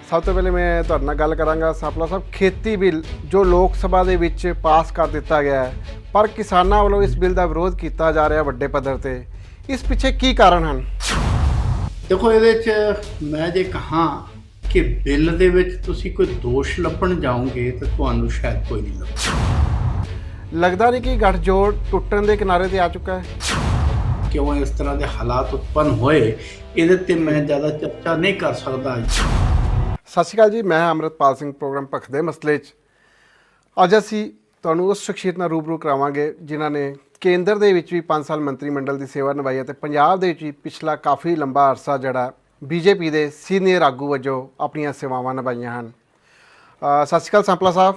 ਸਭ ਤੋਂ ਪਹਿਲੇ ਮੈਂ ਤੁਹਾਡੇ ਨਾਲ ਗੱਲ ਕਰਾਂਗਾ ਸਾਪਲਾ ਸਾਹਿਬ, ਖੇਤੀ ਬਿੱਲ ਜੋ ਲੋਕ ਸਭਾ ਦੇ ਵਿੱਚ ਪਾਸ ਕਰ ਦਿੱਤਾ ਗਿਆ ਹੈ, ਪਰ ਕਿਸਾਨਾਂ ਵੱਲੋਂ ਇਸ ਬਿੱਲ ਦਾ ਵਿਰੋਧ ਕੀਤਾ ਜਾ ਰਿਹਾ ਵੱਡੇ ਪੱਧਰ ਤੇ। ਇਸ ਪਿੱਛੇ ਕੀ ਕਾਰਨ ਹਨ? ਦੇਖੋ, ਇਹਦੇ 'ਚ ਮੈਂ ਜੇ ਕਹਾਂ ਕਿ ਬਿੱਲ ਦੇ ਵਿੱਚ ਤੁਸੀਂ ਕੋਈ ਦੋਸ਼ ਲੱਭਣ ਜਾਓਗੇ ਤਾਂ ਤੁਹਾਨੂੰ ਸ਼ਾਇਦ ਕੋਈ ਨਹੀਂ ਲੱਭੇਗਾ। ਲੱਗਦਾ ਨਹੀਂ ਕਿ ਗੱਠਜੋੜ ਟੁੱਟਣ ਦੇ ਕਿਨਾਰੇ ਤੇ ਆ ਚੁੱਕਾ ਹੈ। ਕਿਉਂ ਇਸ ਤਰ੍ਹਾਂ ਦੇ ਹਾਲਾਤ ਉਤਪੰਨ ਹੋਏ, ਇਹਦੇ ਤੇ ਮੈਂ ਜ਼ਿਆਦਾ ਚਰਚਾ ਨਹੀਂ ਕਰ ਸਕਦਾ। ਸਤਿ ਸ਼੍ਰੀ ਅਕਾਲ ਜੀ, ਮੈਂ ਅੰਮ੍ਰਿਤਪਾਲ ਸਿੰਘ, ਪ੍ਰੋਗਰਾਮ ਭਖ ਦੇ ਮਸਲੇ 'ਚ। ਅੱਜ ਅਸੀਂ ਤੁਹਾਨੂੰ ਉਸ ਸ਼ਖਸੀਅਤ ਨਾਲ ਰੂਬਰੂ ਕਰਾਵਾਂਗੇ ਜਿਨ੍ਹਾਂ ਨੇ ਕੇਂਦਰ ਦੇ ਵਿੱਚ ਵੀ 5 ਸਾਲ ਮੰਤਰੀ ਮੰਡਲ ਦੀ ਸੇਵਾ ਨਿਭਾਈ ਹੈ ਅਤੇ ਪੰਜਾਬ ਦੇ ਵਿੱਚ ਵੀ ਪਿਛਲਾ ਕਾਫੀ ਲੰਬਾ ਅਰਸਾ ਜਿਹੜਾ ਬੀਜੇਪੀ ਦੇ ਸੀਨੀਅਰ ਆਗੂ ਵਜੋਂ ਆਪਣੀਆਂ ਸੇਵਾਵਾਂ ਨਿਭਾਈਆਂ ਹਨ। ਸਤਿ ਸ਼੍ਰੀ ਅਕਾਲ ਸਾਂਪਲਾ ਸਾਹਿਬ।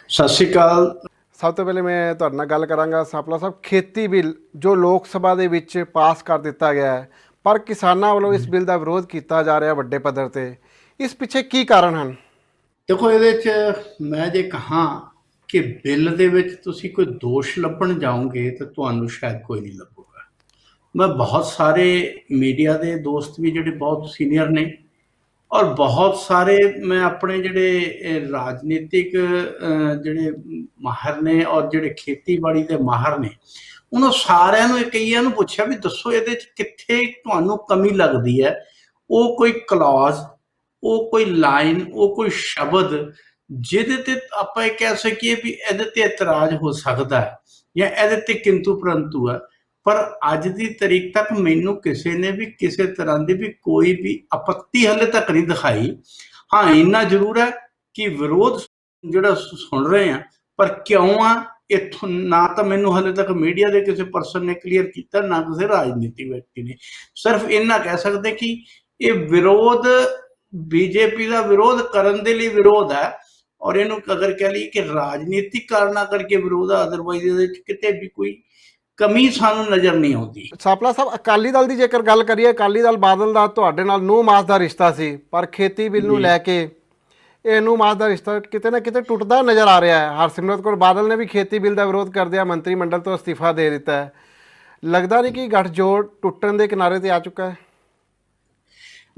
ਸਤਿ ਸ਼੍ਰੀ ਅਕਾਲ। ਸਭ ਤੋਂ ਪਹਿਲੇ ਮੈਂ ਤੁਹਾਡੇ ਨਾਲ ਗੱਲ ਕਰਾਂਗਾ ਸਾਂਪਲਾ ਸਾਹਿਬ, ਖੇਤੀ ਬਿੱਲ ਜੋ ਲੋਕ ਸਭਾ ਦੇ ਵਿੱਚ ਪਾਸ ਕਰ ਦਿੱਤਾ ਗਿਆ ਹੈ, ਪਰ ਕਿਸਾਨਾਂ ਵੱਲੋਂ ਇਸ ਬਿੱਲ ਦਾ ਵਿਰੋਧ ਕੀਤਾ ਜਾ ਰਿਹਾ ਵੱਡੇ ਪੱਧਰ ਤੇ। ਇਸ ਪਿੱਛੇ ਕੀ ਕਾਰਨ ਹਨ? ਦੇਖੋ, ਇਹਦੇ 'ਚ ਮੈਂ ਜੇ ਕਹਾਂ ਕਿ ਬਿੱਲ ਦੇ ਵਿੱਚ ਤੁਸੀਂ ਕੋਈ ਦੋਸ਼ ਲੱਭਣ ਜਾਓਗੇ ਤਾਂ ਤੁਹਾਨੂੰ ਸ਼ਾਇਦ ਕੋਈ ਨਹੀਂ ਲੱਭੂਗਾ। ਮੈਂ ਬਹੁਤ ਸਾਰੇ ਮੀਡੀਆ ਦੇ ਦੋਸਤ ਵੀ ਜਿਹੜੇ ਬਹੁਤ ਸੀਨੀਅਰ ਨੇ, ਔਰ ਬਹੁਤ ਸਾਰੇ ਮੈਂ ਆਪਣੇ ਜਿਹੜੇ ਰਾਜਨੀਤਿਕ ਜਿਹੜੇ ਮਾਹਰ ਨੇ ਔਰ ਜਿਹੜੇ ਖੇਤੀਬਾੜੀ ਦੇ ਮਾਹਰ ਨੇ, ਉਹਨਾਂ ਸਾਰਿਆਂ ਨੂੰ ਕਈਆਂ ਨੂੰ ਪੁੱਛਿਆ ਵੀ ਦੱਸੋ ਇਹਦੇ 'ਚ ਕਿੱਥੇ ਤੁਹਾਨੂੰ ਕਮੀ ਲੱਗਦੀ ਹੈ। ਉਹ ਕੋਈ ਕਲੌਜ਼, ਉਹ ਕੋਈ ਲਾਈਨ, ਉਹ ਕੋਈ ਸ਼ਬਦ ਜਿਹਦੇ ਤੇ ਆਪਾਂ ਇਹ ਕਹਿ ਸਕੀਏ ਵੀ ਇਹਦੇ ਤੇ ਇਤਰਾਜ਼ ਹੋ ਸਕਦਾ ਹੈ ਜਾਂ ਇਹਦੇ ਤੇ ਕਿੰਤੂ ਪਰੰਤੂ ਹੈ। ਪਰ ਅੱਜ ਦੀ ਤਰੀਕ ਤੱਕ ਮੈਨੂੰ ਕਿਸੇ ਨੇ ਵੀ ਕਿਸੇ ਤਰ੍ਹਾਂ ਦੀ ਵੀ ਕੋਈ ਵੀ ਆਪੱਤੀ ਹਲੇ ਤੱਕ ਨਹੀਂ ਦਿਖਾਈ। ਹਾਂ, ਇੰਨਾ ਜ਼ਰੂਰ ਹੈ ਕਿ ਵਿਰੋਧ ਜਿਹੜਾ ਸੁਣ ਰਹੇ ਆ, ਪਰ ਕਿਉਂ ਆ ਇੱਥੋਂ ਨਾ ਤਾਂ ਮੈਨੂੰ ਹਲੇ ਤੱਕ ਮੀਡੀਆ ਦੇ ਕਿਸੇ ਪਰਸਨ ਨੇ ਕਲੀਅਰ ਕੀਤਾ, ਨਾ ਕਿਸੇ ਰਾਜਨੀਤਿਕ ਵਿਅਕਤੀ ਨੇ। ਸਿਰਫ ਇੰਨਾ ਕਹਿ ਸਕਦੇ ਕਿ ਇਹ ਵਿਰੋਧ ਬੀਜੇਪੀ ਦਾ ਵਿਰੋਧ ਕਰਨ ਦੇ ਲਈ ਵਿਰੋਧ ਹੈ, ਔਰ ਇਹਨੂੰ ਅਗਰ ਕਹਿ ਲਈਏ ਕਿ ਰਾਜਨੀਤਿਕ ਕਾਰਨਾਂ ਕਰਕੇ ਵਿਰੋਧ ਹੈ। ਅਦਰਵਾਈਜ਼ ਇਹਦੇ ਵਿੱਚ ਕਿਤੇ ਵੀ ਕੋਈ ਕਮੀ ਸਾਨੂੰ ਨਜ਼ਰ ਨਹੀਂ ਆਉਂਦੀ। ਸਾਪਲਾ ਸਾਹਿਬ, ਅਕਾਲੀ ਦਲ ਦੀ ਜੇਕਰ ਗੱਲ ਕਰੀਏ, ਅਕਾਲੀ ਦਲ ਬਾਦਲ ਦਾ ਤੁਹਾਡੇ ਨਾਲ ਨੂੰਹ ਮਾਸ ਦਾ ਰਿਸ਼ਤਾ ਸੀ, ਪਰ ਖੇਤੀ ਬਿੱਲ ਨੂੰ ਲੈ ਕੇ ਇਹ ਨੂੰਹ ਮਾਸ ਦਾ ਰਿਸ਼ਤਾ ਕਿਤੇ ਨਾ ਕਿਤੇ ਟੁੱਟਦਾ ਨਜ਼ਰ ਆ ਰਿਹਾ ਹੈ। ਹਰਸਿਮਰਤ ਕੌਰ ਬਾਦਲ ਨੇ ਵੀ ਖੇਤੀ ਬਿੱਲ ਦਾ ਵਿਰੋਧ ਕਰਦਿਆਂ ਮੰਤਰੀ ਮੰਡਲ ਤੋਂ ਅਸਤੀਫਾ ਦੇ ਦਿੱਤਾ ਹੈ। ਲੱਗਦਾ ਨਹੀਂ ਕਿ ਗੱਠਜੋੜ ਟੁੱਟਣ ਦੇ ਕਿਨਾਰੇ ਤੇ ਆ ਚੁੱਕਾ ਹੈ?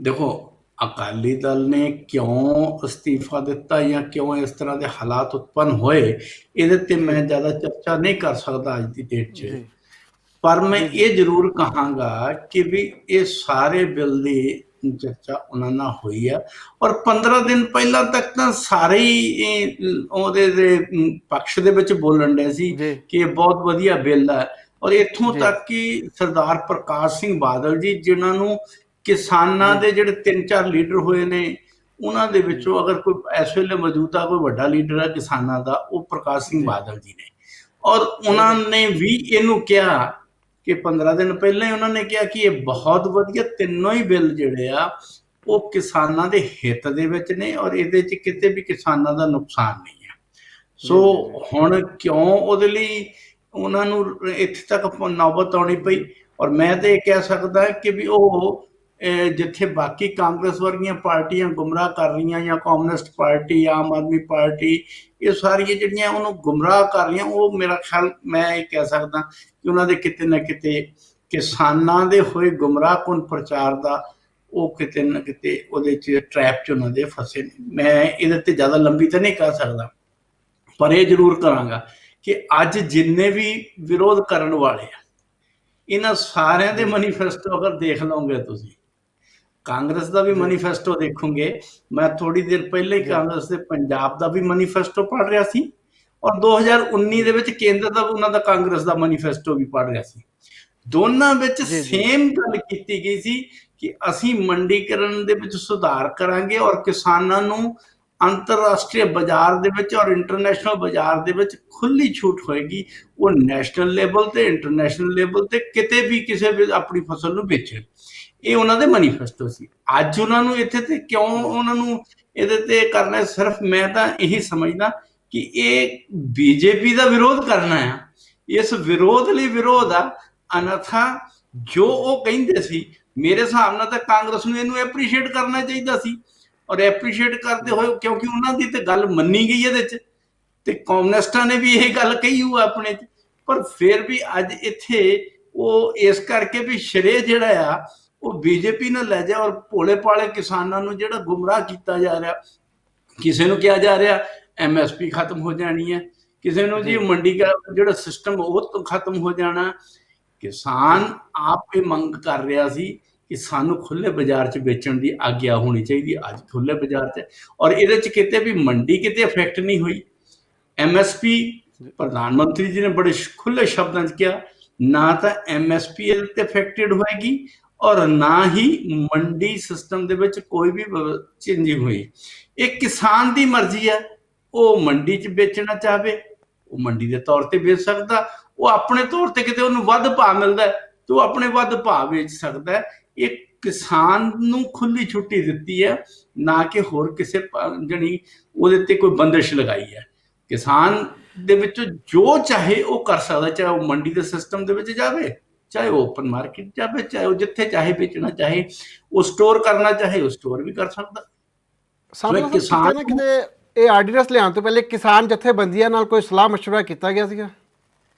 ਦੇਖੋ, ਅਕਾਲੀ ਦਲ ਨੇ ਕਿਉਂ ਅਸਤੀਫਾ ਦਿੱਤਾ ਜਾਂ ਕਿਉਂ ਇਸ ਤਰ੍ਹਾਂ ਦੇ ਹਾਲਾਤ ਉਤਪੰਨ ਹੋਏ, ਇਹਦੇ ਤੇ ਮੈਂ ਜ਼ਿਆਦਾ ਚਰਚਾ ਨਹੀਂ ਕਰ ਸਕਦਾ ਅੱਜ ਦੀ ਡੇਟ 'ਚ। ਪਰ ਮੈਂ ਇਹ ਜ਼ਰੂਰ ਕਹਾਂਗਾ ਕਿ ਵੀ ਇਹ ਸਾਰੇ ਬਿੱਲ ਦੀ ਚਰਚਾ ਉਹਨਾਂ ਨਾਲ ਹੋਈ ਆ, ਔਰ 15 ਦਿਨ ਪਹਿਲਾਂ ਤੱਕ ਤਾਂ ਸਾਰੇ ਹੀ ਉਹਦੇ ਦੇ ਪੱਖ ਦੇ ਵਿੱਚ ਬੋਲਣ ਡਏ ਸੀ ਕਿ ਇਹ ਬਹੁਤ ਵਧੀਆ ਬਿੱਲ ਹੈ। ਔਰ ਇੱਥੋਂ ਤੱਕ ਕਿ ਸਰਦਾਰ ਪ੍ਰਕਾਸ਼ ਸਿੰਘ ਬਾਦਲ ਜੀ, ਜਿਨ੍ਹਾਂ ਨੂੰ ਕਿਸਾਨਾਂ ਦੇ ਜਿਹੜੇ 3-4 ਲੀਡਰ ਹੋਏ ਨੇ, ਉਹਨਾਂ ਦੇ ਵਿੱਚੋਂ ਅਗਰ ਕੋਈ ਇਸ ਵੇਲੇ ਮੌਜੂਦਾ ਕੋਈ ਵੱਡਾ ਲੀਡਰ ਹੈ ਕਿਸਾਨਾਂ ਦਾ, ਉਹ ਪ੍ਰਕਾਸ਼ ਸਿੰਘ ਬਾਦਲ ਜੀ ਨੇ। ਔਰ ਉਹਨਾਂ ਨੇ ਵੀ ਇਹਨੂੰ ਕਿਹਾ ਕਿ 15 ਦਿਨ ਪਹਿਲਾਂ ਹੀ ਉਹਨਾਂ ਨੇ ਕਿਹਾ ਕਿ ਇਹ ਬਹੁਤ ਵਧੀਆ, ਤਿੰਨੋਂ ਹੀ ਬਿੱਲ ਜਿਹੜੇ ਆ ਉਹ ਕਿਸਾਨਾਂ ਦੇ ਹਿੱਤ ਦੇ ਵਿੱਚ ਨੇ, ਔਰ ਇਹਦੇ 'ਚ ਕਿਤੇ ਵੀ ਕਿਸਾਨਾਂ ਦਾ ਨੁਕਸਾਨ ਨਹੀਂ ਹੈ। ਸੋ ਹੁਣ ਕਿਉਂ ਉਹਦੇ ਲਈ ਉਹਨਾਂ ਨੂੰ ਇੱਥੇ ਤੱਕ ਨੌਬਤ ਆਉਣੀ ਪਈ? ਔਰ ਮੈਂ ਤਾਂ ਇਹ ਕਹਿ ਸਕਦਾ ਕਿ ਵੀ ਉਹ ਜਿੱਥੇ ਬਾਕੀ ਕਾਂਗਰਸ ਵਰਗੀਆਂ ਪਾਰਟੀਆਂ ਗੁੰਮਰਾਹ ਕਰ ਰਹੀਆਂ, ਜਾਂ communist party, Aam Aadmi party, ਇਹ ਸਾਰੀਆਂ ਜਿਹੜੀਆਂ ਉਹਨੂੰ ਗੁੰਮਰਾਹ ਕਰ ਰਹੀਆਂ, ਉਹ ਮੇਰਾ ਖਿਆਲ ਮੈਂ ਇਹ ਕਹਿ ਸਕਦਾ ਕਿ ਉਹਨਾਂ ਦੇ ਕਿਤੇ ਨਾ ਕਿਤੇ ਕਿਸਾਨਾਂ ਦੇ ਹੋਏ ਗੁੰਮਰਾਹਕੁਨ ਪ੍ਰਚਾਰ ਦਾ ਉਹ ਕਿਤੇ ਨਾ ਕਿਤੇ ਉਹਦੇ 'ਚ ਟਰੈਪ 'ਚ ਉਹਨਾਂ ਦੇ ਫਸੇ ਨੇ। ਮੈਂ ਇਹਦੇ ਤੇ ਜ਼ਿਆਦਾ ਲੰਬੀ ਤਾਂ ਨਹੀਂ ਕਹਿ ਸਕਦਾ, ਪਰ ਇਹ ਜ਼ਰੂਰ ਕਰਾਂਗਾ ਕਿ ਅੱਜ ਜਿੰਨੇ ਵੀ ਵਿਰੋਧ ਕਰਨ ਵਾਲੇ ਆ, ਇਹਨਾਂ ਸਾਰਿਆਂ ਦੇ ਮੈਨੀਫੈਸਟੋ ਅਗਰ ਦੇਖ ਲਓਗੇ ਤੁਸੀਂ, ਕਾਂਗਰਸ ਦਾ ਵੀ ਮੈਨੀਫੈਸਟੋ ਦੇਖੋਗੇ। ਮੈਂ ਥੋੜੀ ਦੇਰ ਪਹਿਲੇ ਹੀ ਕਾਂਗਰਸ ਦੇ ਪੰਜਾਬ ਦਾ ਵੀ ਮੈਨੀਫੈਸਟੋ ਪੜ੍ਹ ਰਿਹਾ ਸੀ, ਔਰ 2019 ਦੇ ਵਿੱਚ ਕੇਂਦਰ ਦਾ ਉਹਨਾਂ ਦਾ ਕਾਂਗਰਸ ਦਾ ਮੈਨੀਫੈਸਟੋ ਵੀ ਪੜ੍ਹ ਰਿਹਾ ਸੀ। ਦੋਨਾਂ ਵਿੱਚ ਸੇਮ ਗੱਲ ਕੀਤੀ ਗਈ ਸੀ ਕਿ ਅਸੀਂ ਮੰਡੀਕਰਨ ਦੇ ਵਿੱਚ ਸੁਧਾਰ ਕਰਾਂਗੇ ਔਰ ਕਿਸਾਨਾਂ ਨੂੰ ਅੰਤਰਰਾਸ਼ਟਰੀ ਬਾਜ਼ਾਰ ਦੇ ਵਿੱਚ ਔਰ ਇੰਟਰਨੈਸ਼ਨਲ ਬਾਜ਼ਾਰ ਦੇ ਵਿੱਚ ਖੁੱਲੀ ਛੂਟ ਹੋਏਗੀ। ਉਹ ਨੈਸ਼ਨਲ ਲੈਵਲ ਤੇ ਇੰਟਰਨੈਸ਼ਨਲ ਲੈਵਲ ਤੇ ਕਿਤੇ ਵੀ ਕਿਸੇ ਵੀ ਆਪਣੀ ਫਸਲ ਨੂੰ ਵੇਚਣ। ਇਹ ਉਹਨਾਂ ਦੇ ਮੈਨੀਫੈਸਟੋ ਸੀ। ਅੱਜ ਉਹਨਾਂ ਨੂੰ ਇੱਥੇ ਤੇ ਕਿਉਂ ਉਹਨਾਂ ਨੂੰ ਇਹਦੇ ਤੇ ਕਰਨਾ? ਸਿਰਫ ਮੈਂ ਤਾਂ ਇਹੀ ਸਮਝਦਾ ਕਿ ਇਹ ਬੀਜੇਪੀ ਦਾ ਵਿਰੋਧ ਕਰਨਾ ਆ, ਇਸ ਵਿਰੋਧ ਲਈ ਵਿਰੋਧ ਆ। ਅਨਥਾ ਜੋ ਉਹ ਕਹਿੰਦੇ ਸੀ, ਮੇਰੇ ਹਿਸਾਬ ਨਾਲ ਤਾਂ ਕਾਂਗਰਸ ਨੂੰ ਇਹਨੂੰ ਐਪਰੀਸ਼ੀਏਟ ਕਰਨਾ ਚਾਹੀਦਾ ਸੀ, ਔਰ ਐਪਰੀਸ਼ੀਏਟ ਕਰਦੇ ਹੋਏ, ਕਿਉਂਕਿ ਉਹਨਾਂ ਦੀ ਤੇ ਗੱਲ ਮੰਨੀ ਗਈ ਇਹਦੇ 'ਚ, ਤੇ ਕਮਿਊਨਿਸਟਾਂ ਨੇ ਵੀ ਇਹ ਗੱਲ ਕਹੀ ਹੋਊ ਆਪਣੇ 'ਚ। ਪਰ ਫਿਰ ਵੀ ਅੱਜ ਇੱਥੇ ਉਹ ਇਸ ਕਰਕੇ ਵੀ ਸ਼੍ਰੇ ਜਿਹੜਾ ਆ ਉਹ ਬੀਜੇਪੀ ਨਾਲ ਲੈ ਜਾ, ਔਰ ਭੋਲੇ ਭਾਲੇ ਕਿਸਾਨਾਂ ਨੂੰ ਜਿਹੜਾ ਗੁੰਮਰਾਹ ਕੀਤਾ ਜਾ ਰਿਹਾ। ਕਿਸੇ ਨੂੰ ਕਿਹਾ ਜਾ ਰਿਹਾ MSP ਖਤਮ ਹੋ ਜਾਣੀ ਹੈ, ਕਿਸੇ ਨੂੰ ਜੀ ਮੰਡੀ ਦਾ ਜਿਹੜਾ ਸਿਸਟਮ ਉਹ ਖਤਮ ਹੋ ਜਾਣਾ। ਕਿਸਾਨ ਆਪ ਇਹ ਮੰਗ ਕਰ ਰਿਹਾ ਸੀ ਕਿ ਸਾਨੂੰ ਖੁੱਲੇ ਬਾਜ਼ਾਰ 'ਚ ਵੇਚਣ ਦੀ ਆਗਿਆ ਹੋਣੀ ਚਾਹੀਦੀ। ਅੱਜ ਖੁੱਲੇ ਬਾਜ਼ਾਰ 'ਚ, ਔਰ ਇਹਦੇ 'ਚ ਕਿਤੇ ਵੀ ਮੰਡੀ ਕਿਤੇ ਇਫੈਕਟ ਨਹੀਂ ਹੋਈ। MSP ਪ੍ਰਧਾਨ ਮੰਤਰੀ ਜੀ ਨੇ ਬੜੇ ਖੁੱਲੇ ਸ਼ਬਦਾਂ 'ਚ ਕਿਹਾ, ਨਾ ਤਾਂ MSP ਇਹਦੇ ਤੇ ਇਫੈਕਟਡ ਹੋਏਗੀ ਔਰ ਨਾ ਹੀ ਮੰਡੀ ਸਿਸਟਮ ਦੇ ਵਿੱਚ ਕੋਈ ਵੀ ਚੇਂਜਿੰਗ ਹੋਈ। ਇਹ ਕਿਸਾਨ ਦੀ ਮਰਜ਼ੀ ਹੈ, ਉਹ ਮੰਡੀ 'ਚ ਵੇਚਣਾ ਚਾਹਵੇ ਉਹ ਮੰਡੀ ਦੇ ਤੌਰ ਤੇ ਵੇਚ ਸਕਦਾ, ਉਹ ਆਪਣੇ ਤੌਰ ਤੇ ਕਿਤੇ ਉਹਨੂੰ ਵੱਧ ਭਾਅ ਮਿਲਦਾ ਤੇ ਉਹ ਆਪਣੇ ਵੱਧ ਭਾਅ ਵੇਚ ਸਕਦਾ। ਇਹ ਕਿਸਾਨ ਨੂੰ ਖੁੱਲੀ ਛੁੱਟੀ ਦਿੱਤੀ ਹੈ, ਨਾ ਕਿ ਹੋਰ ਕਿਸੇ ਜਣੀ ਉਹਦੇ ਤੇ ਕੋਈ ਬੰਦਿਸ਼ ਲਗਾਈ ਹੈ। ਕਿਸਾਨ ਦੇ ਵਿੱਚ ਜੋ ਚਾਹੇ ਉਹ ਕਰ ਸਕਦਾ, ਚਾਹੇ ਉਹ ਮੰਡੀ ਦੇ ਸਿਸਟਮ ਦੇ ਵਿੱਚ ਜਾਵੇ, ਚਾਹੇ ਉਹ ਓਪਨ ਮਾਰਕੀਟ ਜਾਵੇ, ਚਾਹੇ ਉਹ ਜਿੱਥੇ ਚਾਹੇ ਵੇਚਣਾ ਚਾਹੇ, ਉਹ ਸਟੋਰ ਕਰਨਾ ਚਾਹੇ ਉਹ ਸਟੋਰ ਵੀ ਕਰ ਸਕਦਾ। ਕਿਸਾਨ ਨਾ ਕਿਤੇ ਇਹ ਆਰਡੀਨੈਂਸ ਲਿਆਉਣ ਤੋਂ ਪਹਿਲੇ ਕਿਸਾਨ ਜਥੇਬੰਦੀਆਂ ਨਾਲ ਕੋਈ ਸਲਾਹ ਮਸ਼ਵਰਾ ਕੀਤਾ ਗਿਆ ਸੀਗਾ?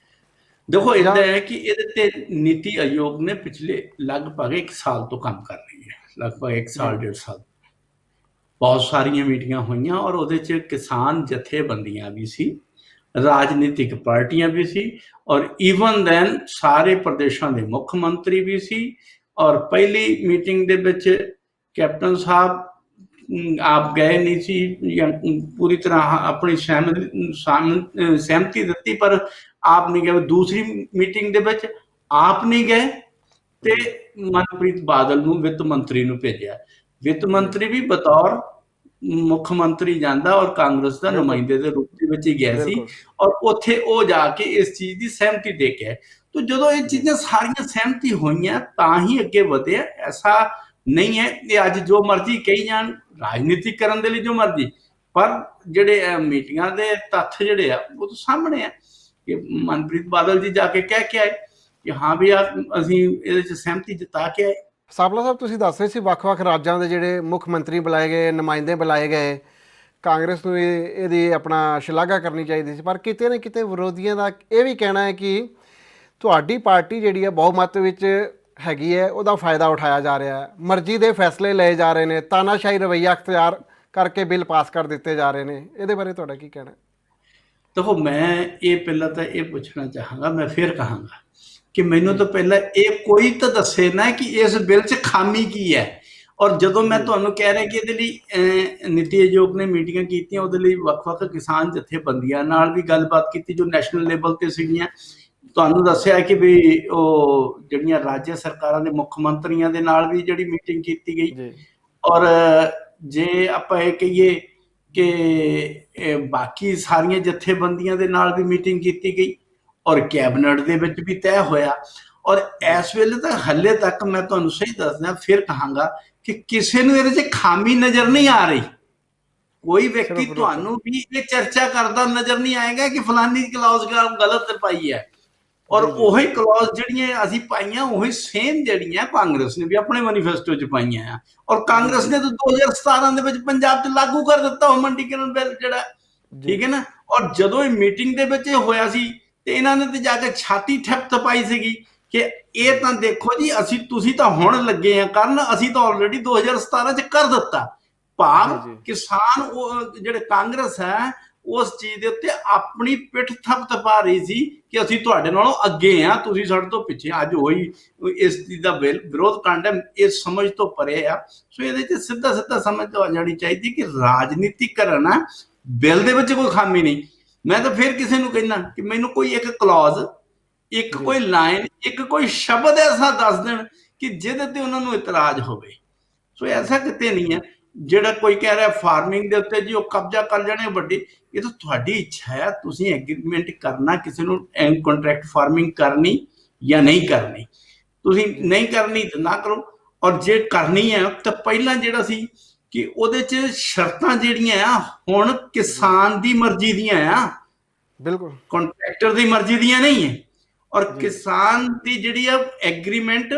ਦੇਖੋ ਇਦਾਂ ਹੈ ਕਿ ਇਹਦੇ ਤੇ ਨੀਤੀ ਆਯੋਗ ਨੇ ਪਿਛਲੇ ਲਗਭਗ 1 ਸਾਲ ਤੋਂ ਕੰਮ ਕਰ ਰਹੀ ਹੈ, ਲਗਭਗ 1 ਸਾਲ 1.5 ਸਾਲ। ਬਹੁਤ ਸਾਰੀਆਂ ਮੀਟਿੰਗਾਂ ਹੋਈਆਂ ਔਰ ਉਹਦੇ 'ਚ ਕਿਸਾਨ ਜਥੇਬੰਦੀਆਂ ਵੀ ਸੀ, ਰਾਜਨੀਤਿਕ ਪਾਰਟੀਆਂ ਵੀ ਸੀ, ਔਰ ਈਵਨ ਦੈਨ ਸਾਰੇ ਪ੍ਰਦੇਸ਼ਾਂ ਦੇ ਮੁੱਖ ਮੰਤਰੀ ਵੀ ਸੀ। ਔਰ ਪਹਿਲੀ ਮੀਟਿੰਗ ਦੇ ਵਿੱਚ ਕੈਪਟਨ ਸਾਹਿਬ ਆਪ ਗਏ ਨਹੀਂ ਸੀ ਜਾਂ ਪੂਰੀ ਤਰ੍ਹਾਂ ਆਪਣੀ ਸਹਿਮਤੀ ਦਿੱਤੀ, ਪਰ ਆਪ ਨਹੀਂ ਗਏ। ਦੂਸਰੀ ਮੀਟਿੰਗ ਦੇ ਵਿੱਚ ਆਪ ਨਹੀਂ ਗਏ ਤੇ ਮਨਪ੍ਰੀਤ ਬਾਦਲ ਨੂੰ ਵਿੱਤ ਮੰਤਰੀ ਨੂੰ ਭੇਜਿਆ। ਵਿੱਤ ਮੰਤਰੀ ਵੀ ਬਤੌਰ ਮੁੱਖ ਮੰਤਰੀ ਜਾਂਦਾ ਔਰ ਕਾਂਗਰਸ ਦਾ ਨੁਮਾਇੰਦੇ ਦੇ ਰੂਪ ਦੇ ਵਿੱਚ ਹੀ ਗਿਆ ਸੀ, ਔਰ ਉੱਥੇ ਉਹ ਜਾ ਕੇ ਇਸ ਚੀਜ਼ ਦੀ ਸਹਿਮਤੀ ਦੇ ਕੇ ਆਏ। ਤਾਂ ਜਦੋਂ ਇਹ ਚੀਜ਼ਾਂ ਸਾਰੀਆਂ ਸਹਿਮਤੀ ਹੋਈਆਂ ਤਾਂ ਹੀ ਅੱਗੇ ਵਧਿਆ। ਐਸਾ ਨਹੀਂ ਹੈ ਕਿ ਅੱਜ ਜੋ ਮਰਜ਼ੀ ਕਹੀ ਜਾਣ, ਰਾਜਨੀਤੀ ਕਰਨ ਦੇ ਲਈ ਜੋ ਮਰਜ਼ੀ, ਪਰ ਜਿਹੜੇ ਮੀਟਿੰਗਾਂ ਦੇ ਤੱਥ ਜਿਹੜੇ ਆ ਉਹ ਤਾਂ ਸਾਹਮਣੇ ਆ ਕਿ ਮਨਪ੍ਰੀਤ ਬਾਦਲ ਜੀ ਜਾ ਕੇ ਕਹਿ ਕੇ ਆਏ ਕਿ ਹਾਂ ਵੀ ਅਸੀਂ ਇਹਦੇ 'ਚ ਸਹਿਮਤੀ ਜਤਾ ਕੇ ਆਏ। ਸਾਬਲਾ ਸਾਹਿਬ, ਤੁਸੀਂ ਦੱਸ ਰਹੇ ਸੀ ਵੱਖ-ਵੱਖ ਰਾਜਾਂ ਦੇ ਜਿਹੜੇ ਮੁੱਖ ਮੰਤਰੀ ਬੁਲਾਏ ਗਏ, ਨੁਮਾਇੰਦੇ ਬੁਲਾਏ ਗਏ, ਕਾਂਗਰਸ ਨੂੰ ਇਹਦੀ ਆਪਣਾ ਸ਼ਲਾਘਾ ਕਰਨੀ ਚਾਹੀਦੀ ਸੀ, ਪਰ ਕਿਤੇ ਨਾ ਕਿਤੇ ਵਿਰੋਧੀਆਂ ਦਾ ਇਹ ਵੀ ਕਹਿਣਾ ਹੈ ਕਿ ਤੁਹਾਡੀ ਪਾਰਟੀ ਜਿਹੜੀ ਹੈ ਬਹੁਮਤ ਵਿੱਚ ਹੈਗੀ ਹੈ, ਉਹਦਾ ਫਾਇਦਾ ਉਠਾਇਆ ਜਾ ਰਿਹਾ ਹੈ, ਮਰਜ਼ੀ ਦੇ ਫੈਸਲੇ ਲਏ ਜਾ ਰਹੇ ਨੇ, ਤਾਨਾਸ਼ਾਹੀ ਰਵੱਈਆ ਅਖਤਿਆਰ ਕਰਕੇ ਬਿੱਲ ਪਾਸ ਕਰ ਦਿੱਤੇ ਜਾ ਰਹੇ ਨੇ। ਇਹਦੇ ਬਾਰੇ ਤੁਹਾਡਾ ਕੀ ਕਹਿਣਾ? ਦੇਖੋ, ਮੈਂ ਇਹ ਪਹਿਲਾਂ ਤਾਂ ਇਹ ਪੁੱਛਣਾ ਚਾਹਾਂਗਾ, ਮੈਂ ਫਿਰ ਕਹਾਂਗਾ ਕਿ ਮੈਨੂੰ ਤਾਂ ਪਹਿਲਾਂ ਇਹ ਕੋਈ ਤਾਂ ਦੱਸੇ ਨਾ ਕਿ ਇਸ ਬਿੱਲ 'ਚ ਖਾਮੀ ਕੀ ਹੈ। ਔਰ ਜਦੋਂ ਮੈਂ ਤੁਹਾਨੂੰ ਕਹਿ ਰਿਹਾ ਕਿ ਇਹਦੇ ਲਈ ਨੀਤੀ ਆਯੋਗ ਨੇ ਮੀਟਿੰਗਾਂ ਕੀਤੀਆਂ, ਉਹਦੇ ਲਈ ਵੱਖ-ਵੱਖ ਕਿਸਾਨ ਜਥੇਬੰਦੀਆਂ ਨਾਲ ਵੀ ਗੱਲਬਾਤ ਕੀਤੀ ਜੋ ਨੈਸ਼ਨਲ ਲੈਵਲ ਤੇ ਸੀਗੀਆਂ। ਤੁਹਾਨੂੰ ਦੱਸਿਆ ਕਿ ਵੀ ਉਹ ਜਿਹੜੀਆਂ ਰਾਜ ਸਰਕਾਰਾਂ ਦੇ ਮੁੱਖ ਮੰਤਰੀਆਂ ਦੇ ਨਾਲ ਵੀ ਜਿਹੜੀ ਮੀਟਿੰਗ ਕੀਤੀ ਗਈ। ਔਰ ਜੇ ਆਪਾਂ ਇਹ ਕਹੀਏ ਕਿ ਬਾਕੀ ਸਾਰੀਆਂ ਜਥੇਬੰਦੀਆਂ ਦੇ ਨਾਲ ਵੀ ਮੀਟਿੰਗ ਕੀਤੀ ਗਈ ਔਰ ਕੈਬਨਿਟ ਦੇ ਵਿੱਚ ਵੀ ਤੈਅ ਹੋਇਆ। ਔਰ ਇਸ ਵੇਲੇ ਤਾਂ ਹੱਲੇ ਤੱਕ ਮੈਂ ਤੁਹਾਨੂੰ ਸਹੀ ਦੱਸਦਾ, ਫਿਰ ਕਹਾਂਗਾ ਕਿ ਕਿਸੇ ਨੂੰ ਇਹਦੇ 'ਚ ਖਾਮੀ ਨਜ਼ਰ ਨਹੀਂ ਆ ਰਹੀ। ਕੋਈ ਵਿਅਕਤੀ ਤੁਹਾਨੂੰ ਵੀ ਇਹ ਚਰਚਾ ਕਰਦਾ ਨਜ਼ਰ ਨਹੀਂ ਆਏਗਾ ਕਿ ਫਲਾਨੀ ਕਲੌਜ਼ ਗਲਤ ਪਾਈ ਹੈ। ਔਰ ਉਹੀ ਕਲੌਜ਼ ਜਿਹੜੀਆਂ ਅਸੀਂ ਪਾਈਆਂ ਉਹੀ ਸੇਮ ਜਿਹੜੀਆਂ ਕਾਂਗਰਸ ਨੇ ਵੀ ਆਪਣੇ ਮੈਨੀਫੈਸਟੋ 'ਚ ਪਾਈਆਂ ਆ। ਔਰ ਕਾਂਗਰਸ ਨੇ ਤਾਂ 2017 ਦੇ ਵਿੱਚ ਪੰਜਾਬ 'ਚ ਲਾਗੂ ਕਰ ਦਿੱਤਾ ਉਹ ਮੰਡੀਕਰਨ ਬਿੱਲ ਜਿਹੜਾ, ਠੀਕ ਹੈ ਨਾ। ਔਰ ਜਦੋਂ ਇਹ ਮੀਟਿੰਗ ਦੇ ਵਿੱਚ ਇਹ ਹੋਇਆ ਸੀ ਤੇ ਇਹਨਾਂ ਨੇ ਤੇ ਜਾ ਕੇ ਛਾਤੀ ਥਪਥਪਾਈ ਸੀਗੀ ਕਿ ਇਹ ਤਾਂ ਦੇਖੋ ਜੀ ਤੁਸੀਂ ਤਾਂ ਹੁਣ ਲੱਗੇ ਆ ਕਰਨ, ਅਸੀਂ ਤਾਂ ਆਲਰੇਡੀ 2017 'ਚ ਕਰ ਦਿੱਤਾ। ਭਾਵ ਕਿਸਾਨ ਉਹ ਜਿਹੜੇ ਕਾਂਗਰਸ ਹੈ ਉਸ ਚੀਜ਼ ਦੇ ਉੱਤੇ ਆਪਣੀ ਪਿੱਠ ਥਪਥਪਾ ਰਹੀ ਸੀ ਕਿ ਅਸੀਂ ਤੁਹਾਡੇ ਨਾਲੋਂ ਅੱਗੇ ਆ, ਤੁਸੀਂ ਸਾਡੇ ਤੋਂ ਪਿੱਛੇ। ਅੱਜ ਹੋਈ ਇਸ ਚੀਜ਼ ਦਾ ਵਿਰੋਧ ਕਰਨ ਇਸ ਸਮਝ ਤੋਂ ਪਰੇ ਆ। ਸੋ ਇਹਦੇ 'ਚ ਸਿੱਧਾ ਸਮਝ ਆ ਜਾਣੀ ਚਾਹੀਦੀ ਕਿ ਰਾਜਨੀਤੀਕਰਨ ਆ, ਬਿੱਲ ਦੇ ਵਿੱਚ ਕੋਈ ਖਾਮੀ ਨਹੀਂ। ਮੈਂ ਤਾਂ ਫਿਰ ਕਿਸੇ ਨੂੰ ਕਹਿਣਾ ਕਿ ਮੈਨੂੰ ਕੋਈ ਇੱਕ ਕਲੌਜ਼, ਇੱਕ ਕੋਈ ਲਾਈਨ, ਇੱਕ ਕੋਈ ਸ਼ਬਦ ਐਸਾ ਦੱਸ ਦੇਣ ਕਿ ਜਿਹਦੇ ਤੇ ਉਹਨਾਂ ਨੂੰ ਇਤਰਾਜ਼ ਹੋਵੇ। ਸੋ ਐਸਾ ਕਿਤੇ ਨਹੀਂ ਹੈ। ਜਿਹੜਾ ਕੋਈ ਕਹਿ ਰਿਹਾ ਫਾਰਮਿੰਗ ਦੇ ਉੱਤੇ ਜੀ ਉਹ ਕਬਜ਼ਾ ਕਰ ਲੈਣੇ ਵੱਡੀ, ਇਹ ਤਾਂ ਤੁਹਾਡੀ ਇੱਛਾ ਹੈ। ਤੁਸੀਂ ਐਗਰੀਮੈਂਟ ਕਰਨਾ ਕਿਸੇ ਨੂੰ ਕੰਟਰੈਕਟ ਫਾਰਮਿੰਗ ਕਰਨੀ ਜਾਂ ਨਹੀਂ ਕਰਨੀ। ਤੁਸੀਂ ਨਹੀਂ ਕਰਨੀ ਤਾਂ ਨਾ ਕਰੋ, ਔਰ ਜੇ ਕਰਨੀ ਹੈ ਤਾਂ ਪਹਿਲਾਂ ਜਿਹੜਾ ਸੀ ਕਿ ਉਹਦੇ 'ਚ ਸ਼ਰਤਾਂ ਜਿਹੜੀਆਂ ਆ ਹੁਣ ਕਿਸਾਨ ਦੀ ਮਰਜ਼ੀ ਦੀਆਂ ਆ, ਬਿਲਕੁਲ ਕੰਟਰੈਕਟਰ ਦੀ ਮਰਜ਼ੀ ਦੀਆਂ ਨਹੀਂ ਹੈ। ਔਰ ਕਿਸਾਨ ਦੀ ਜਿਹੜੀ ਆ ਐਗਰੀਮੈਂਟ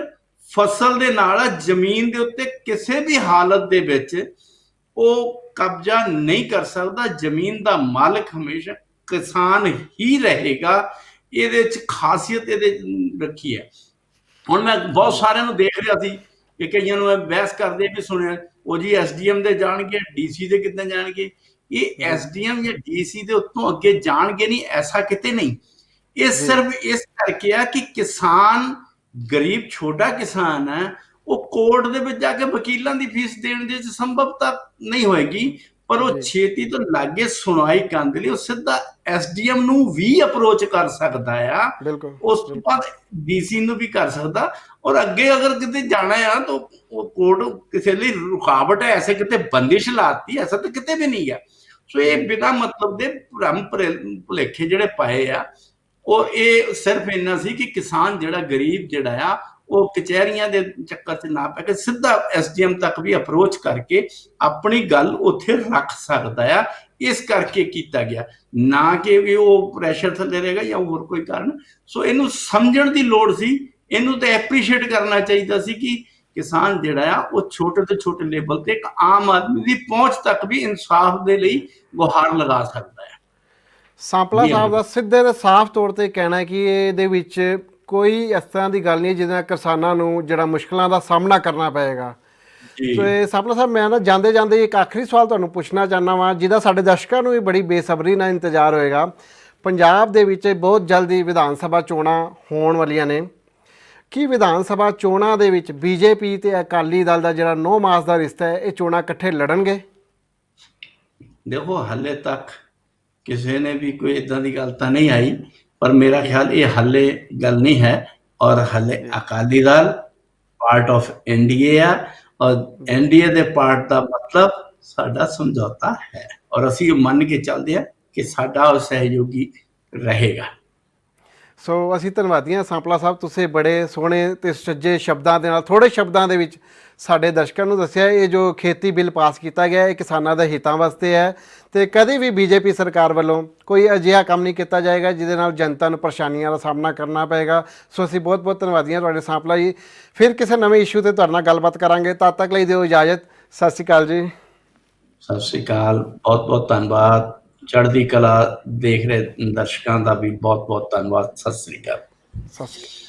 ਫਸਲ ਦੇ ਨਾਲ, ਜ਼ਮੀਨ ਦੇ ਉੱਤੇ ਕਿਸੇ ਵੀ ਹਾਲਤ ਦੇ ਵਿੱਚ ਉਹ ਕਬਜ਼ਾ ਨਹੀਂ ਕਰ ਸਕਦਾ। ਜ਼ਮੀਨ ਦਾ ਮਾਲਕ ਹਮੇਸ਼ਾ ਕਿਸਾਨ ਹੀ ਰਹੇਗਾ। ਇਹਦੇ 'ਚ ਖਾਸੀਅਤ ਇਹਦੇ ਰੱਖੀ ਹੈ। ਹੁਣ ਮੈਂ ਬਹੁਤ ਸਾਰਿਆਂ ਨੂੰ ਦੇਖ ਰਿਹਾ ਸੀ ਕਿ ਕਈਆਂ ਨੂੰ ਇਹ ਬਹਿਸ ਕਰਦੇ ਵੀ ਸੁਣਿਆ ਉਹ ਜੀ ਐਸਡੀਐਮ ਦੇ ਜਾਣਗੇ, ਡੀਸੀ ਦੇ ਕਿੱਦਾਂ ਜਾਣਗੇ। ਇਹ ਐਸਡੀਐਮ ਜਾਂ ਡੀਸੀ ਦੇ ਉੱਤੋਂ ਅੱਗੇ ਜਾਣਗੇ ਨਹੀਂ, ਐਸਾ ਕਿਤੇ ਨਹੀਂ। ਇਹ ਜੀ ਸਿਰਫ ਇਸ ਕਰਕੇ ਆ ਕਿ ਕਿਸਾਨ, ਗਰੀਬ ਛੋਟਾ ਕਿਸਾਨ ਹੈ, ਉਹ ਕੋਰਟ ਦੇ ਵਿੱਚ ਜਾ ਕੇ ਵਕੀਲਾਂ ਦੀ ਫੀਸ ਦੇਣ ਦੇ ਵਿੱਚ ਸੰਭਵਤਾ ਨਹੀਂ ਹੋਏਗੀ, ਪਰ ਉਹ ਜੀ ਛੇਤੀ ਤੋਂ ਲਾਗੇ ਸੁਣਵਾਈ ਕਰਨ ਦੇ ਲਈ ਉਹ ਸਿੱਧਾ ਐਸਡੀਐਮ ਨੂੰ ਵੀ ਅਪਰੋਚ ਕਰ ਸਕਦਾ ਆ, ਬਿਲਕੁਲ ਉਸ ਤੋਂ ਬਿਲਕੁਲ ਬਾਅਦ ਡੀਸੀ ਨੂੰ ਵੀ ਕਰ ਸਕਦਾ। ਔਰ ਅੱਗੇ ਅਗਰ ਕਿਤੇ ਜਾਣਾ ਆ ਤਾਂ ਉਹ ਕੋਰਟ ਕਿਸੇ ਲਈ ਰੁਕਾਵਟ ਹੈ, ਐਸੇ ਕਿਤੇ ਬੰਦਿਸ਼ ਲਾਤੀ, ਐਸਾ ਤਾਂ ਕਿਤੇ ਵੀ ਨਹੀਂ ਹੈ। ਸੋ ਇਹ ਬਿਨਾਂ ਮਤਲਬ ਦੇ ਭਰਮ ਭੁਲੇਖੇ ਜਿਹੜੇ ਪਾਏ ਆ, ਉਹ ਇਹ ਸਿਰਫ ਇੰਨਾ ਸੀ ਕਿ ਕਿਸਾਨ ਜਿਹੜਾ, ਗਰੀਬ ਜਿਹੜਾ ਆ, ਉਹ ਕਚਹਿਰੀਆਂ ਦੇ ਚੱਕਰ 'ਚ ਨਾ ਪੈ ਕੇ ਸਿੱਧਾ ਐਸਡੀਐਮ ਤੱਕ ਵੀ ਅਪਰੋਚ ਕਰਕੇ ਆਪਣੀ ਗੱਲ ਉੱਥੇ ਰੱਖ ਸਕਦਾ ਆ। ਇਸ ਕਰਕੇ ਕੀਤਾ ਗਿਆ, ਨਾ ਕਿ ਵੀ ਉਹ ਪ੍ਰੈਸ਼ਰ ਥੱਲੇ ਰਹੇਗਾ ਜਾਂ ਹੋਰ ਕੋਈ ਕਾਰਨ। ਸੋ ਇਹਨੂੰ ਸਮਝਣ ਦੀ ਲੋੜ ਸੀ, ਇਹਨੂੰ ਤਾਂ ਐਪਰੀਸ਼ੀਏਟ ਕਰਨਾ ਚਾਹੀਦਾ ਸੀ ਕਿ ਕਿਸਾਨ ਜਿਹੜਾ ਆ ਉਹ ਛੋਟੇ ਤੋਂ ਛੋਟੇ ਲੈਵਲ ਤੇ ਇੱਕ ਆਮ ਆਦਮੀ ਦੀ ਪਹੁੰਚ ਤੱਕ ਵੀ ਇਨਸਾਫ ਦੇ ਲਈ ਗੁਹਾਰ ਲਗਾ ਸਕਦਾ ਹੈ। ਸਾਂਪਲਾ ਸਾਹਿਬ ਦਾ ਸਿੱਧੇ ਤੇ ਸਾਫ਼ ਤੌਰ ਤੇ ਕਹਿਣਾ ਹੈ ਕਿ ਇਹਦੇ ਵਿੱਚ ਕੋਈ ਇਸ ਤਰ੍ਹਾਂ ਦੀ ਗੱਲ ਨਹੀਂ ਜਿਹਦੇ ਨਾਲ ਕਿਸਾਨਾਂ ਨੂੰ ਜਿਹੜਾ ਮੁਸ਼ਕਲਾਂ ਦਾ ਸਾਹਮਣਾ ਕਰਨਾ ਪਏਗਾ। ਤੇ ਸਾਂਪਲਾ ਸਾਹਿਬ, ਮੈਂ ਨਾ ਜਾਂਦੇ ਜਾਂਦੇ ਇੱਕ ਆਖਰੀ ਸਵਾਲ ਤੁਹਾਨੂੰ ਪੁੱਛਣਾ ਚਾਹੁੰਦਾ ਵਾਂ, ਜਿਹਦਾ ਸਾਡੇ ਦਰਸ਼ਕਾਂ ਨੂੰ ਵੀ ਬੜੀ ਬੇਸਬਰੀ ਨਾਲ ਇੰਤਜ਼ਾਰ ਹੋਏਗਾ। ਪੰਜਾਬ ਦੇ ਵਿੱਚ ਬਹੁਤ ਜਲਦੀ ਵਿਧਾਨ ਸਭਾ ਚੋਣਾਂ ਹੋਣ ਵਾਲੀਆਂ ਨੇ। ਕੀ ਵਿਧਾਨ ਸਭਾ ਚੋਣਾਂ ਦੇ ਵਿੱਚ ਬੀਜੇਪੀ ਤੇ ਅਕਾਲੀ ਦਲ ਦਾ ਜਿਹੜਾ 9 ਮਾਸ ਦਾ ਰਿਸ਼ਤਾ ਹੈ, ਇਹ ਚੋਣਾਂ ਇਕੱਠੇ ਲੜਨਗੇ? ਦੇਖੋ, ਹਾਲੇ ਤੱਕ ਕਿਸੇ ਨੇ ਵੀ ਕੋਈ ਇਦਾਂ ਦੀ ਗੱਲ ਤਾਂ ਨਹੀਂ ਆਈ, ਪਰ ਮੇਰਾ ਖਿਆਲ ਇਹ ਹਾਲੇ ਗੱਲ ਨਹੀਂ ਹੈ। ਔਰ ਹਾਲੇ Akali Dal part of NDA ਆ, ਔਰ ਐਨਡੀਏ ਦੇ ਪਾਰਟ ਦਾ ਮਤਲਬ ਸਾਡਾ ਸਮਝੌਤਾ ਹੈ, ਔਰ ਅਸੀਂ ਮੰਨ ਕੇ ਚੱਲਦੇ ਹਾਂ ਕਿ ਸਾਡਾ ਉਹ ਸਹਿਯੋਗੀ ਰਹੇਗਾ। ਸੋ ਅਸੀਂ ਧੰਨਵਾਦੀ ਹਾਂ ਸਾਂਪਲਾ ਸਾਹਿਬ, ਤੁਸੀਂ ਬੜੇ ਸੋਹਣੇ ਤੇ ਸੁਚੱਜੇ ਸ਼ਬਦਾਂ ਦੇ ਨਾਲ, ਥੋੜ੍ਹੇ ਸ਼ਬਦਾਂ ਦੇ ਵਿੱਚ ਸਾਡੇ ਦਰਸ਼ਕਾਂ ਨੂੰ ਦੱਸਿਆ ਇਹ ਜੋ ਖੇਤੀ ਬਿੱਲ ਪਾਸ ਕੀਤਾ ਗਿਆ ਇਹ ਕਿਸਾਨਾਂ ਦੇ ਹਿੱਤਾਂ ਵਾਸਤੇ ਹੈ, ਤੇ ਕਦੇ ਵੀ ਬੀਜੇਪੀ ਸਰਕਾਰ ਵੱਲੋਂ ਕੋਈ ਅਜਿਹਾ ਕੰਮ ਨਹੀਂ ਕੀਤਾ ਜਾਏਗਾ ਜਿਹਦੇ ਨਾਲ ਜਨਤਾ ਨੂੰ ਪਰੇਸ਼ਾਨੀਆਂ ਦਾ ਸਾਹਮਣਾ ਕਰਨਾ ਪਏਗਾ। ਸੋ ਅਸੀਂ ਬਹੁਤ ਬਹੁਤ ਧੰਨਵਾਦੀ ਹਾਂ ਤੁਹਾਡੇ ਸਾਂਪਲਾ ਜੀ। ਫਿਰ ਕਿਸੇ ਨਵੇਂ ਇਸ਼ੂ ਤੇ ਤੁਹਾਡੇ ਨਾਲ ਗੱਲਬਾਤ ਕਰਾਂਗੇ, ਤਦ ਤੱਕ ਲਈ ਦਿਓ ਇਜਾਜ਼ਤ। ਸਤਿ ਸ਼੍ਰੀ ਅਕਾਲ ਜੀ। ਸਤਿ ਸ਼੍ਰੀ ਅਕਾਲ, ਬਹੁਤ ਬਹੁਤ ਧੰਨਵਾਦ। ਚੜ੍ਹਦੀ ਕਲਾ ਦੇਖ ਰਹੇ ਦਰਸ਼ਕਾਂ ਦਾ ਵੀ ਬਹੁਤ ਬਹੁਤ ਧੰਨਵਾਦ। ਸਤਿ ਸ਼੍ਰੀ ਅਕਾਲ। ਸਤਿ ਸ਼੍ਰੀ ਅਕਾਲ।